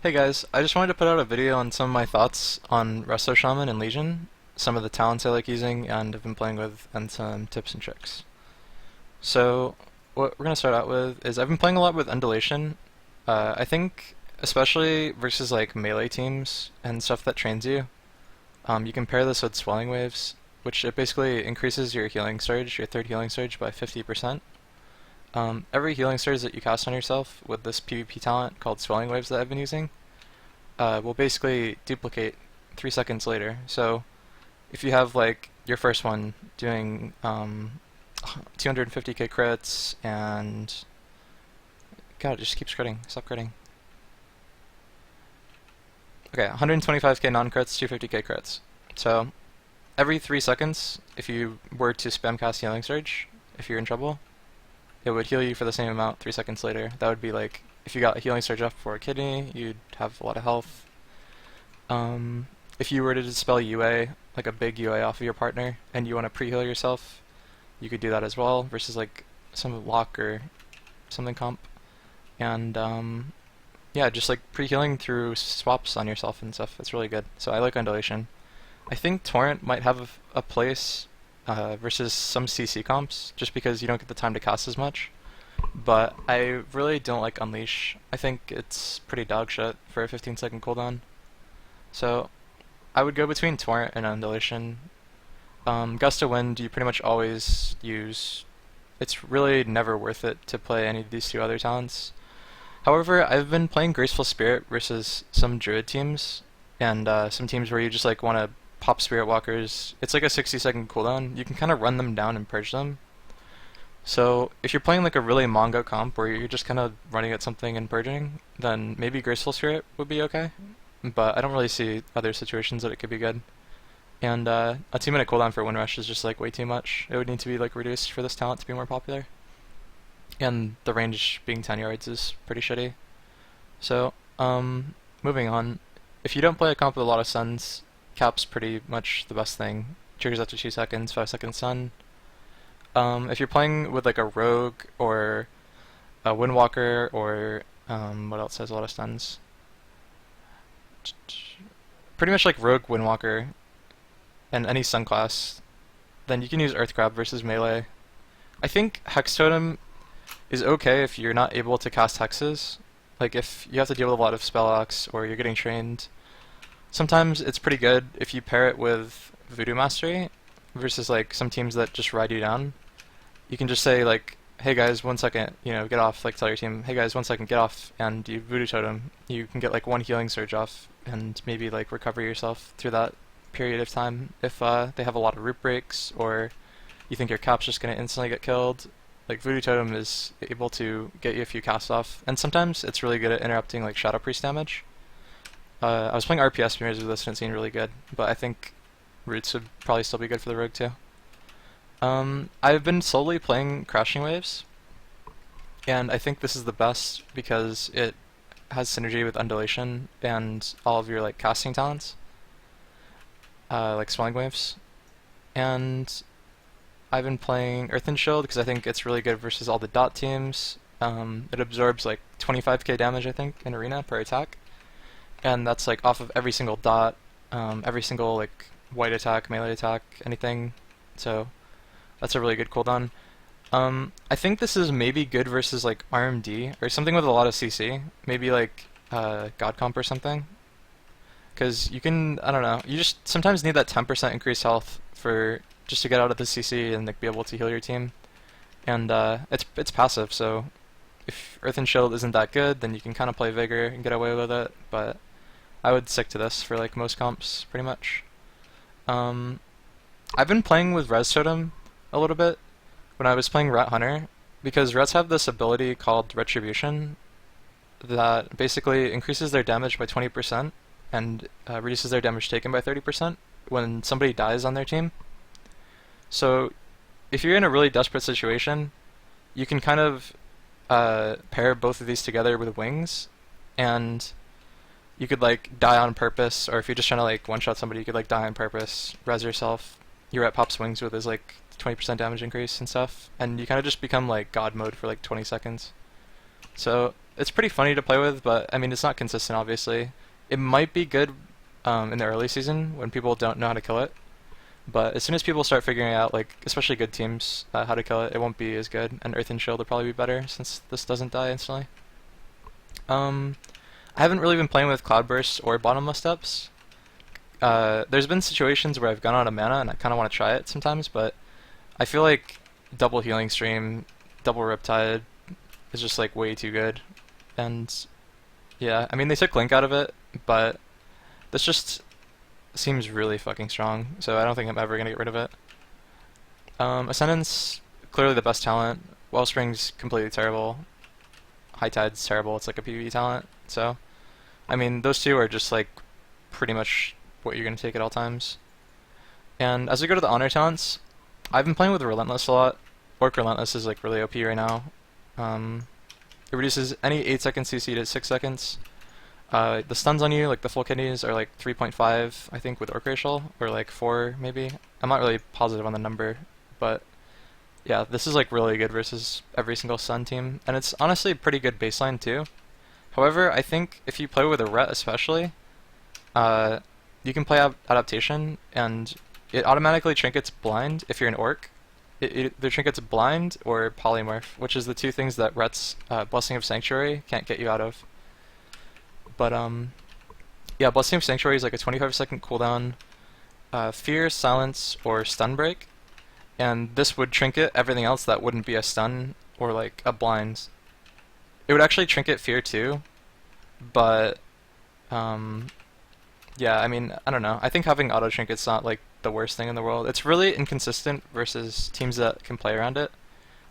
Hey guys, I just wanted to put out a video on some of my thoughts on Resto Shaman and Legion, some of the talents I like using and have been playing with, and some tips and tricks. So, what we're going to start out with is I've been playing a lot with Undulation. I think, especially versus like melee teams and stuff that trains you, you can pair this with Swelling Waves, which it basically increases your healing surge, your third healing surge by 50%. Every healing surge that you cast on yourself with this PvP talent called Swelling Waves that I've been using will basically duplicate 3 seconds later. So if you have like your first one doing 250k crits and God, it just keeps critting. Stop critting. Okay, 125k non-crits, 250k crits. So every 3 seconds, if you were to spam cast Healing Surge, if you're in trouble, it would heal you for the same amount 3 seconds later. That would be like, if you got a Healing Surge up for a kidney, you'd have a lot of health. If you were to dispel UA, like a big UA off of your partner, and you want to pre-heal yourself, you could do that as well, versus like some lock or something comp. And yeah, just like pre-healing through swaps on yourself and stuff, it's really good. So I like Undulation. I think Torrent might have a place versus some CC comps, just because you don't get the time to cast as much. But I really don't like Unleash. I think it's pretty dog shit for a 15-second cooldown. So I would go between Torrent and Undulation. Gust of Wind you pretty much always use. It's really never worth it to play any of these two other talents. However, I've been playing Graceful Spirit versus some Druid teams, and some teams where you just like want to pop Spirit Walkers. It's like a 60-second cooldown. You can kind of run them down and purge them. So if you're playing like a really Mongo comp where you're just kind of running at something and purging, then maybe Graceful Spirit would be okay. But I don't really see other situations that it could be good. And a 2-minute cooldown for Windrush is just like way too much. It would need to be like reduced for this talent to be more popular. And the range being 10 yards is pretty shitty. So, moving on. If you don't play a comp with a lot of suns, Cap's pretty much the best thing. Triggers after 2 seconds, 5 seconds sun. If you're playing with like a Rogue or a Windwalker or what else has a lot of stuns? Pretty much like Rogue, Windwalker, and any sun class, then you can use Earth Grab versus melee. I think Hex Totem is okay if you're not able to cast hexes. Like if you have to deal with a lot of spell locks or you're getting trained. Sometimes it's pretty good if you pair it with Voodoo Mastery versus like some teams that just ride you down. You can just say like, hey guys, 1 second, you know, get off, like tell your team, hey guys, 1 second, get off, and you Voodoo Totem. You can get like 1 healing surge off and maybe like recover yourself through that period of time if they have a lot of root breaks or you think your cap's just going to instantly get killed. Like Voodoo Totem is able to get you a few casts off, and sometimes it's really good at interrupting like Shadow Priest damage. I was playing RPS mirrors with this and it seemed really good, but I think Roots would probably still be good for the Rogue too. I've been slowly playing Crashing Waves, and I think this is the best because it has synergy with Undulation and all of your like casting talents, like Swelling Waves. And I've been playing Earth and Shield because I think it's really good versus all the dot teams. It absorbs like 25k damage I think in arena per attack, and that's like off of every single dot, every single like white attack, melee attack, anything. So that's a really good cooldown. I think this is maybe good versus like RMD or something with a lot of CC. Maybe like God Comp or something. Because you can, I don't know, you just sometimes need that 10% increased health for just to get out of the CC and like be able to heal your team. And it's passive, so if Earth and Shield isn't that good, then you can kind of play Vigor and get away with it. But I would stick to this for like most comps, pretty much. I've been playing with Res Totem a little bit when I was playing Ret Hunter, because Rets have this ability called Retribution that basically increases their damage by 20% and reduces their damage taken by 30% when somebody dies on their team. So if you're in a really desperate situation, you can kind of pair both of these together with wings, and you could like die on purpose, or if you're just trying to like one-shot somebody, you could like die on purpose, res yourself, your Ret pops wings with his like 20% damage increase and stuff, and you kind of just become like God mode for like 20 seconds. So it's pretty funny to play with, but I mean it's not consistent obviously. It might be good in the early season when people don't know how to kill it, but as soon as people start figuring out, like especially good teams, how to kill it, it won't be as good. And Earth and Shield will probably be better since this doesn't die instantly. Um, I haven't really been playing with Cloudburst or Bottomless Steps. There's been situations where I've gone out of mana and I kind of want to try it sometimes, but I feel like double healing stream, double Riptide is just like way too good. And yeah, I mean they took Link out of it, but this just seems really fucking strong, so I don't think I'm ever gonna get rid of it. Ascendant's clearly the best talent. Wellspring's completely terrible. High Tide's terrible. It's like a PvE talent. So, I mean, those two are just like pretty much what you're gonna take at all times. And as we go to the honor talents, I've been playing with Relentless a lot. Orc Relentless is like really OP right now. It reduces any 8-second CC to 6 seconds. The stuns on you, like the full kidneys, are like 3.5, I think, with Orc Racial, or like 4 maybe. I'm not really positive on the number, but yeah, this is like really good versus every single stun team, and it's honestly a pretty good baseline too. However, I think if you play with a Ret especially, you can play Adaptation, and it automatically trinkets Blind if you're an Orc. It either trinkets Blind or Polymorph, which is the two things that Ret's Blessing of Sanctuary can't get you out of. But yeah, Blessing of Sanctuary is like a 25-second cooldown, Fear, Silence, or Stun Break, and this would trinket everything else that wouldn't be a stun or like a blind. It would actually trinket Fear too, but yeah, I mean, I don't know. I think having auto trinket's not like the worst thing in the world. It's really inconsistent versus teams that can play around it.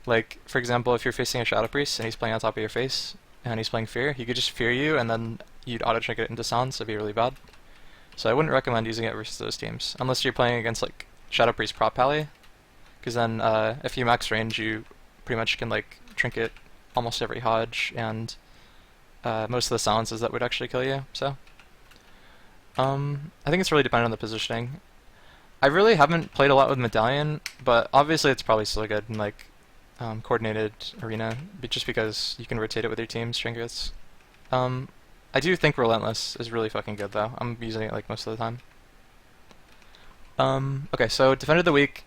Like, for example, if you're facing a Shadow Priest and he's playing on top of your face, and he's playing Fear, he could just Fear you, and then you'd auto-trinket it into Silence, it'd be really bad. So I wouldn't recommend using it versus those teams, unless you're playing against, like, Shadow Priest Prop Pally, because then, if you max range, you pretty much can, like, trinket almost every Hodge, and most of the silences that would actually kill you, so. I think it's really dependent on the positioning. I really haven't played a lot with Medallion, but obviously it's probably still good in, like, coordinated arena, just because you can rotate it with your team's trinkets. I do think Relentless is really fucking good though. I'm using it like most of the time. Okay, so Defender of the Week,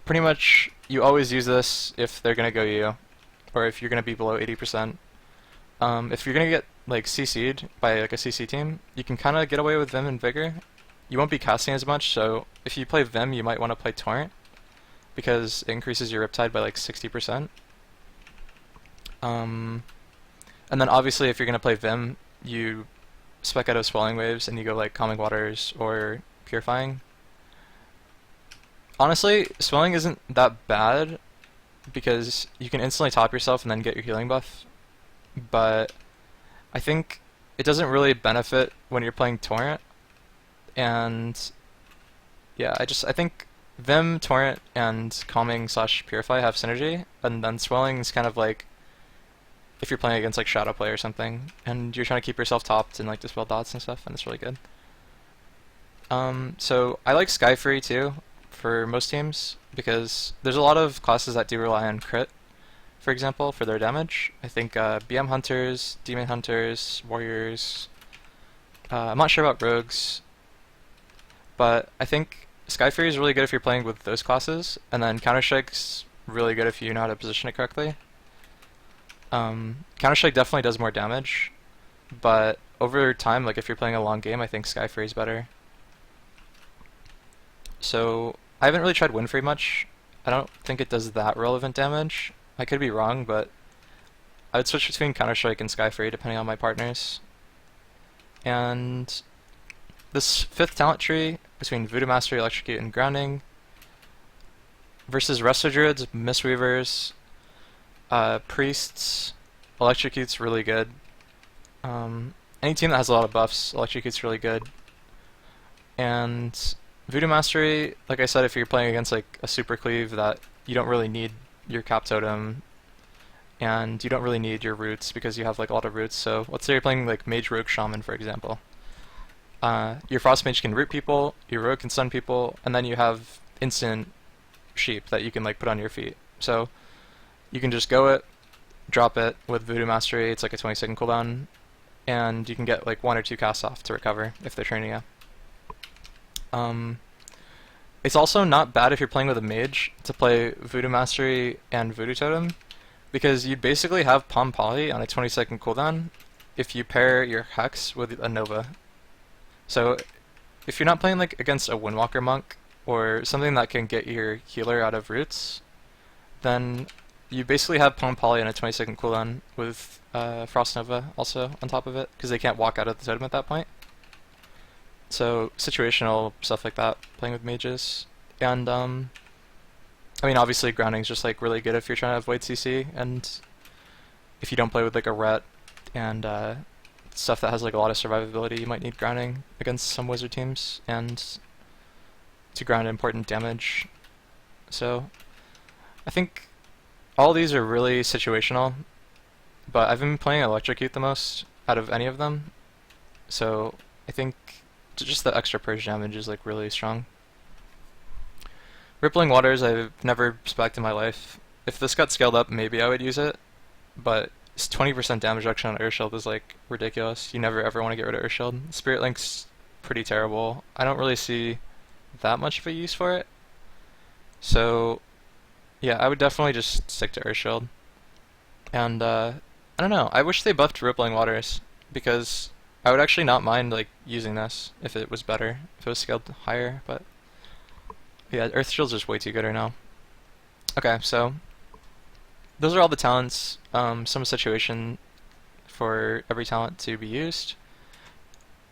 pretty much you always use this if they're gonna go you, or if you're gonna be below 80%. If you're gonna get like CC'd by like a CC team, you can kind of get away with Vim and Vigor. You won't be casting as much, so if you play Vim, you might want to play Torrent, because it increases your Riptide by like 60%. And then obviously if you're going to play Vim, you spec out of Swelling Waves and you go like Calming Waters or Purifying. Honestly, Swelling isn't that bad because you can instantly top yourself and then get your healing buff, but I think it doesn't really benefit when you're playing Torrent, and yeah, I think Vim, Torrent, and Calming/Purify have synergy, and then Swelling is kind of like if you're playing against like Shadow Play or something, and you're trying to keep yourself topped and like dispel dots and stuff, and it's really good. So I like Sky Free too for most teams, because there's a lot of classes that do rely on crit, for example, for their damage. I think BM Hunters, Demon Hunters, Warriors, I'm not sure about Rogues, but I think Sky Fury is really good if you're playing with those classes, and then Counter-Strike's really good if you know how to position it correctly. Counter-Strike definitely does more damage, but over time, like if you're playing a long game, I think Sky Fury is better. So I haven't really tried Wind Free much. I don't think it does that relevant damage. I could be wrong, but I would switch between Counter-Strike and Sky Fury depending on my partners. And this fifth talent tree between Voodoo Mastery, Electrocute, and Grounding versus Resto Druids, Mistweavers, Priests. Electrocute's really good. Any team that has a lot of buffs, Electrocute's really good. And Voodoo Mastery, like I said, if you're playing against like a Super Cleave that you don't really need your Cap Totem, and you don't really need your roots because you have like a lot of roots. So let's say you're playing like Mage Rogue Shaman, for example. Your Frost Mage can root people, your Rogue can stun people, and then you have instant Sheep that you can like put on your feet. So you can just go it, drop it with Voodoo Mastery. It's like a 20-second cooldown, and you can get like 1 or 2 casts off to recover if they're training you. It's also not bad if you're playing with a mage to play Voodoo Mastery and Voodoo Totem, because you'd basically have Palm Poly on a 20-second cooldown if you pair your Hex with a Nova. So if you're not playing like against a Windwalker monk or something that can get your healer out of roots, then you basically have Palm Poly on a 20-second cooldown with Frost Nova also on top of it, because they can't walk out of the totem at that point. So situational stuff like that, playing with mages. And I mean, obviously grounding's just like really good if you're trying to avoid CC, and if you don't play with like a ret and stuff that has like a lot of survivability, you might need grounding against some wizard teams and to ground important damage. So I think all these are really situational, but I've been playing Electrocute the most out of any of them, so I think just the extra purge damage is like really strong. Rippling Waters I've never specced in my life. If this got scaled up, maybe I would use it, but 20% damage reduction on Earthshield is like ridiculous. You never ever want to get rid of Earthshield. Spirit Link's pretty terrible. I don't really see that much of a use for it. So yeah, I would definitely just stick to Earthshield. And I don't know, I wish they buffed Rippling Waters, because I would actually not mind like using this if it was better, if it was scaled higher, but yeah, Earthshield's just way too good right now. Okay, so those are all the talents, some situation for every talent to be used.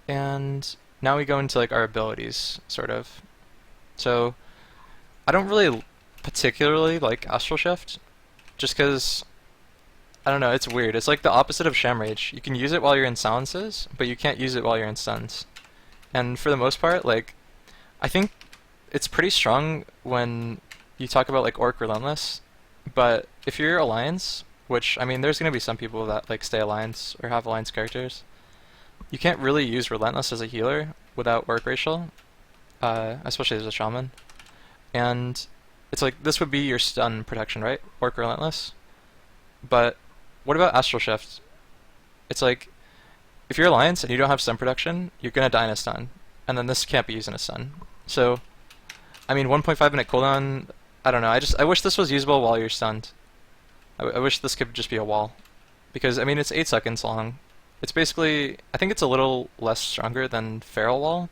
And now we go into like our abilities, sort of. So I don't really particularly like Astral Shift, just because, I don't know, it's weird. It's like the opposite of Sham Rage. You can use it while you're in silences, but you can't use it while you're in stuns. And for the most part, like, I think it's pretty strong when you talk about like Orc Relentless, but if you're Alliance, which, I mean, there's gonna be some people that like stay Alliance or have Alliance characters, you can't really use Relentless as a healer without Orc Racial, especially as a Shaman. And it's like, this would be your stun protection, right? Orc Relentless. But what about Astral Shift? It's like, if you're Alliance and you don't have stun protection, you're gonna die in a stun, and then this can't be used in a stun. So, I mean, 1.5 minute cooldown, I don't know, I wish this was usable while you're stunned. I wish this could just be a wall. Because, I mean, it's 8 seconds long. It's basically, I think it's a little less stronger than Feral Wall,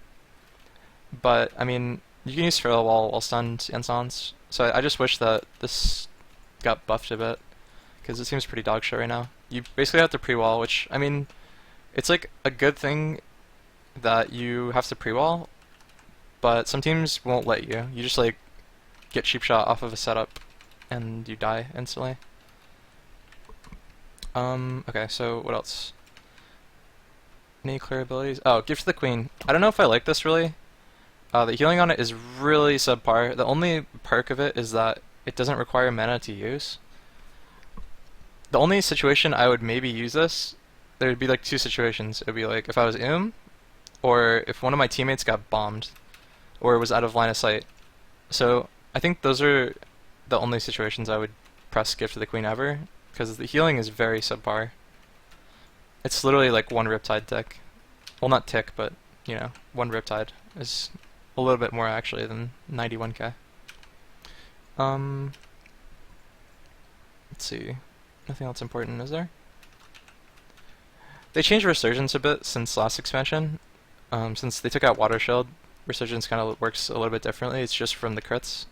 but, I mean, you can use Feral Wall while stunned and silence. So I just wish that this got buffed a bit, because it seems pretty dog shit right now. You basically have to pre-wall, which, I mean, it's like a good thing that you have to pre-wall, but some teams won't let you. You just like get cheap shot off of a setup and you die instantly. Okay, so what else? Any clear abilities? Oh, Gift to the Queen. I don't know if I like this really. The healing on it is really subpar. The only perk of it is that it doesn't require mana to use. The only situation I would maybe use this, there would be like 2 situations. It would be like if I was or if one of my teammates got bombed, or was out of line of sight. So I think those are the only situations I would press Gift to the Queen ever, because the healing is very subpar. It's literally like 1 Riptide tick. Well, not tick, but, you know, 1 Riptide is a little bit more actually than 91k. Let's see. Nothing else important, is there? They changed Resurgence a bit since last expansion. Since they took out Water Shield, Resurgence kind of works a little bit differently. It's just from the crits.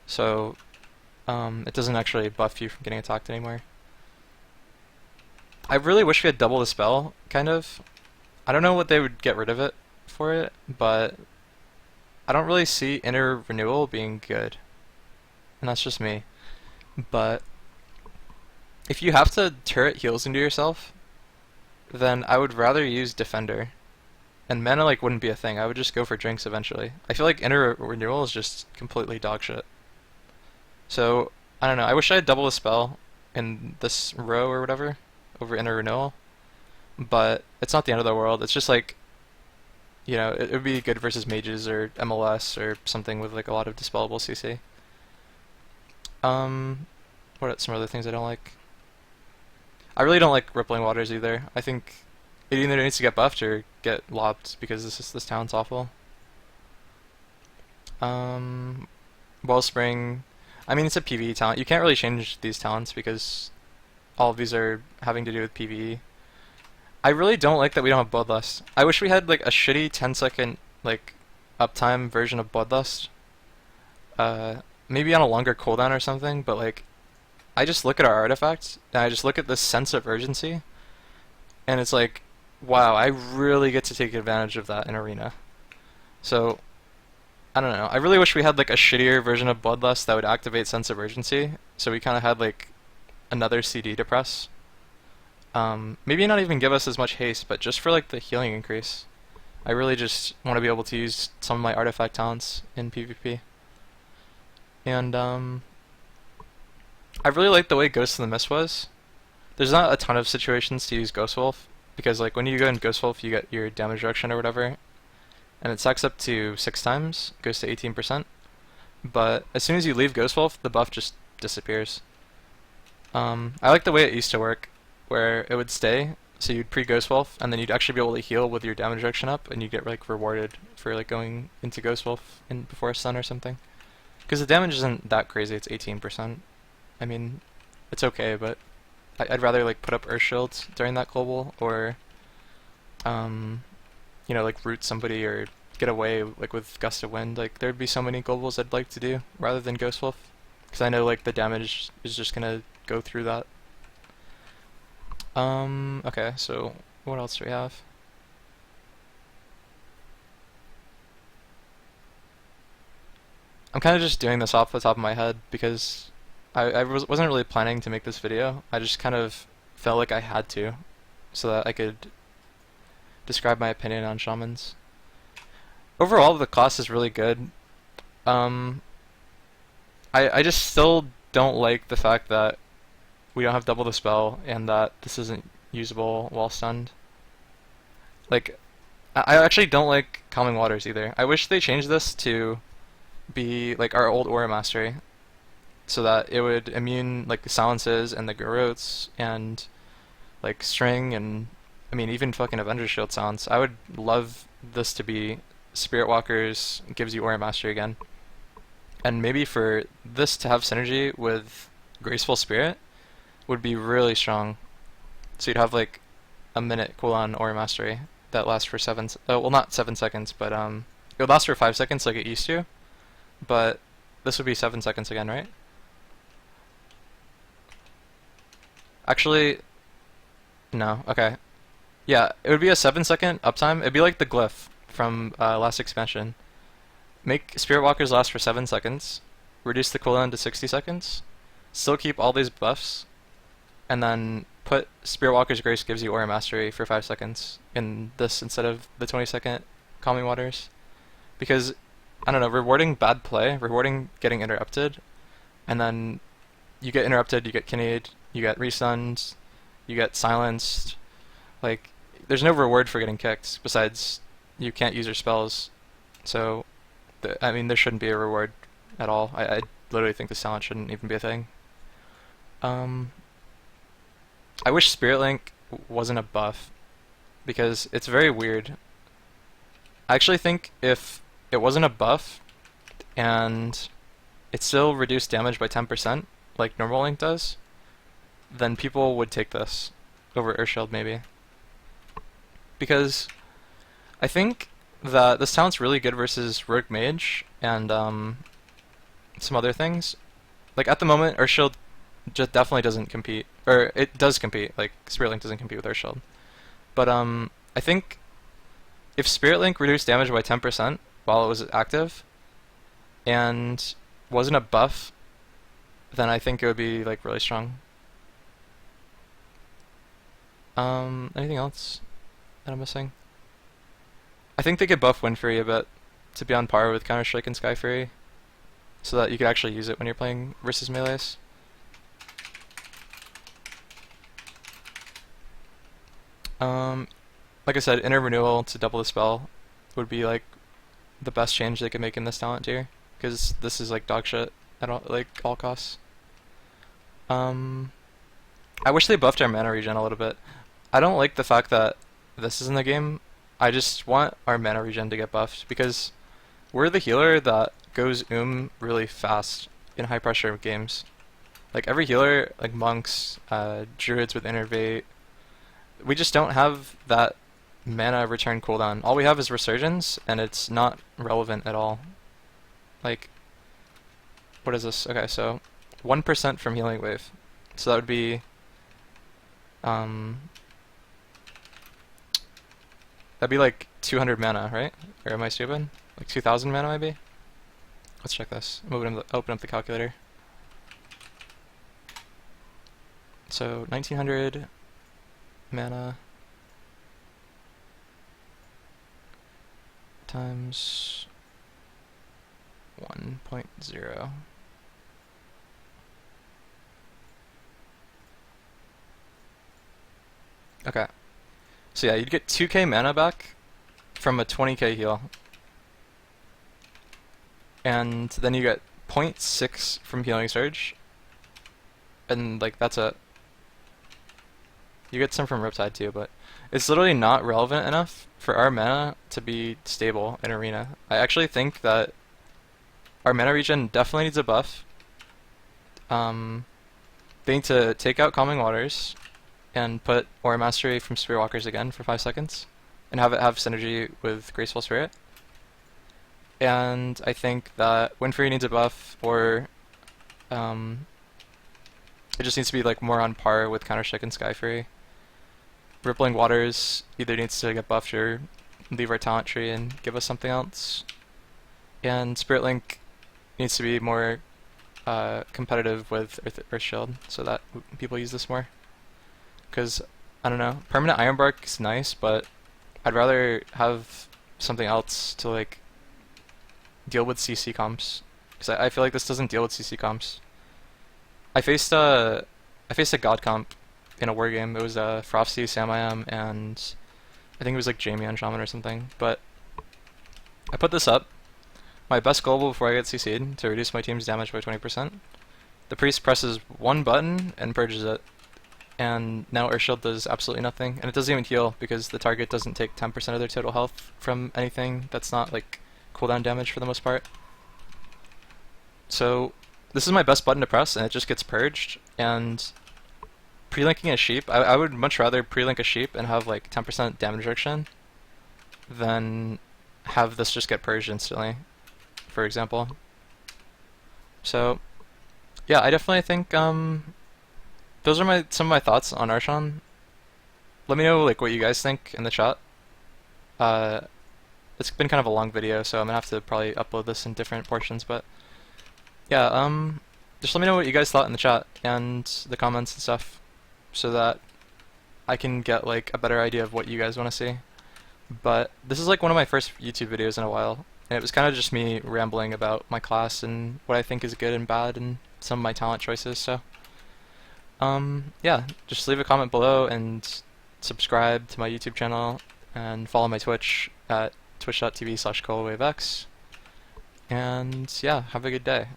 So, it doesn't actually buff you from getting attacked anymore. I really wish we had double the spell, kind of. I don't know what they would get rid of it for it, but I don't really see Inner Renewal being good. And that's just me. But if you have to turret heals into yourself, then I would rather use Defender. And mana like wouldn't be a thing. I would just go for drinks eventually. I feel like Inner Renewal is just completely dog shit. So, I don't know. I wish I had double the spell in this row or whatever over Inner Renewal. But it's not the end of the world. It's just like, you know, it would be good versus mages or MLS or something with like a lot of dispellable CC. What are some other things I don't like? I really don't like Rippling Waters either. I think it either needs to get buffed or get lobbed because this talent's awful. Um, Wellspring. I mean, it's a PvE talent. You can't really change these talents because all of these are having to do with PvE. I really don't like that we don't have Bloodlust. I wish we had like a shitty 10-second like uptime version of Bloodlust. Maybe on a longer cooldown or something, but like I just look at our artifacts and I just look at this sense of urgency and it's like, wow, I really get to take advantage of that in Arena. So I don't know. I really wish we had like a shittier version of Bloodlust that would activate Sense of Urgency, so we kind of had like another CD to press. Maybe not even give us as much haste, but just for like the healing increase. I really just want to be able to use some of my artifact talents in PvP. And I really like the way Ghost in the Mist was. There's not a ton of situations to use Ghost Wolf, because like when you go in Ghost Wolf you get your damage reduction or whatever, and it stacks up to 6 times, goes to 18%. But as soon as you leave Ghost Wolf, the buff just disappears. I like the way it used to work, where it would stay, so you'd pre-Ghost Wolf, and then you'd actually be able to heal with your damage reduction up, and you get like rewarded for like going into Ghost Wolf in before a stun or something. Because the damage isn't that crazy, it's 18%. I mean, it's okay, but I'd rather like put up Earth Shields during that global, or you know, like root somebody or get away like with Gust of Wind. Like there'd be so many globals I'd like to do rather than Ghost Wolf, because I know like the damage is just gonna go through that. Okay, so what else do we have? I'm kind of just doing this off the top of my head because wasn't really planning to make this video. I just kind of felt like I had to, so that I could describe my opinion on shamans. Overall, the class is really good. Um, I just still don't like the fact that we don't have double the spell and that this isn't usable while stunned. Like, I actually don't like Calming Waters either. I wish they changed this to be like our old Aura Mastery, so that it would immune like the silences and the garrotes and like string and I mean even fucking Avenger Shield silence. I would love this to be Spirit Walkers gives you Aura Mastery again, and maybe for this to have synergy with Graceful Spirit would be really strong. So you'd have like a minute cooldown Aura Mastery that lasts for well, not 7 seconds, but it would last for 5 seconds like it used to, but this would be 7 seconds again, right? Actually, no. Okay. Yeah, it would be a 7 second uptime. It'd be like the glyph from last expansion. Make Spirit Walkers last for 7 seconds, reduce the cooldown to 60 seconds, still keep all these buffs, and then put Spirit Walker's Grace gives you Aura Mastery for 5 seconds in this instead of the 20-second Calming Waters. Because, I don't know, rewarding bad play, rewarding getting interrupted, and then you get interrupted, you get kinneyed, you get restunned, you get silenced. Like, there's no reward for getting kicked besides you can't use your spells. So, I mean, there shouldn't be a reward at all. I literally think this talent shouldn't even be a thing. I wish Spirit Link wasn't a buff, because it's very weird. I actually think if it wasn't a buff, and it still reduced damage by 10%, like normal Link does, then people would take this over Earthshield maybe. Because I think that this talent's really good versus Rogue Mage and some other things. Like at the moment, Earthshield just definitely doesn't compete, or it does compete. Like Spirit Link doesn't compete with Earthshield, but I think if Spirit Link reduced damage by 10% while it was active and wasn't a buff, then I think it would be like really strong. Anything else that I'm missing? I think they could buff Wind Fury a bit to be on par with Counter Strike and Sky Fury, so that you could actually use it when you're playing versus melees. Like I said, Inner Renewal to double the spell would be like the best change they could make in this talent tier, because this is like dog shit at all, like all costs. I wish they buffed our mana regen a little bit. I don't like the fact that this is in the game. I just want our mana regen to get buffed because we're the healer that goes really fast in high pressure games. Like every healer, like monks, druids with innervate, we just don't have that mana return cooldown. All we have is resurgence, and it's not relevant at all. Like, what is this? Okay, so 1% from healing wave. So that would be that'd be like 200 mana, right? Or am I stupid? Like 2,000 mana maybe? Let's check this. Open up the calculator. So 1900 mana times 1.0. Okay. So yeah, you'd get 2k mana back from a 20k heal. And then you get 0.6 from healing surge. And like that's a you get some from Riptide too, but it's literally not relevant enough for our mana to be stable in Arena. I actually think that our mana regen definitely needs a buff. They need to take out Calming Waters and put Aura Mastery from Spirit Walkers again for 5 seconds, and have it have synergy with Graceful Spirit. And I think that Windfury needs a buff, or it just needs to be like more on par with Counter Strike and Sky Fury. Rippling Waters either needs to get buffed or leave our talent tree and give us something else. And Spirit Link needs to be more competitive with Earth Shield so that people use this more. Because, I don't know, permanent Iron Bark is nice, but I'd rather have something else to like deal with CC comps. Because I feel like this doesn't deal with CC comps. I faced a god comp in a war game. It was Frosty, Samayam, and I think it was like Jamie on Shaman or something. But I put this up. My best goal before I get CC'd to reduce my team's damage by 20%. The priest presses one button and purges it. And now Earthshield does absolutely nothing. And it doesn't even heal because the target doesn't take 10% of their total health from anything that's not like cooldown damage for the most part. So this is my best button to press and it just gets purged. And pre-linking a sheep, I would much rather pre-link a sheep and have like 10% damage reduction than have this just get purged instantly, for example. So yeah, I definitely think those are some of my thoughts on Arshan. Let me know like what you guys think in the chat. It's been kind of a long video, so I'm gonna have to probably upload this in different portions, but yeah, just let me know what you guys thought in the chat and the comments and stuff, so that I can get like a better idea of what you guys want to see. But this is like one of my first YouTube videos in a while, and it was kind of just me rambling about my class and what I think is good and bad and some of my talent choices, so yeah, just leave a comment below and subscribe to my YouTube channel and follow my Twitch at twitch.tv/CoilWaveX. And yeah, have a good day.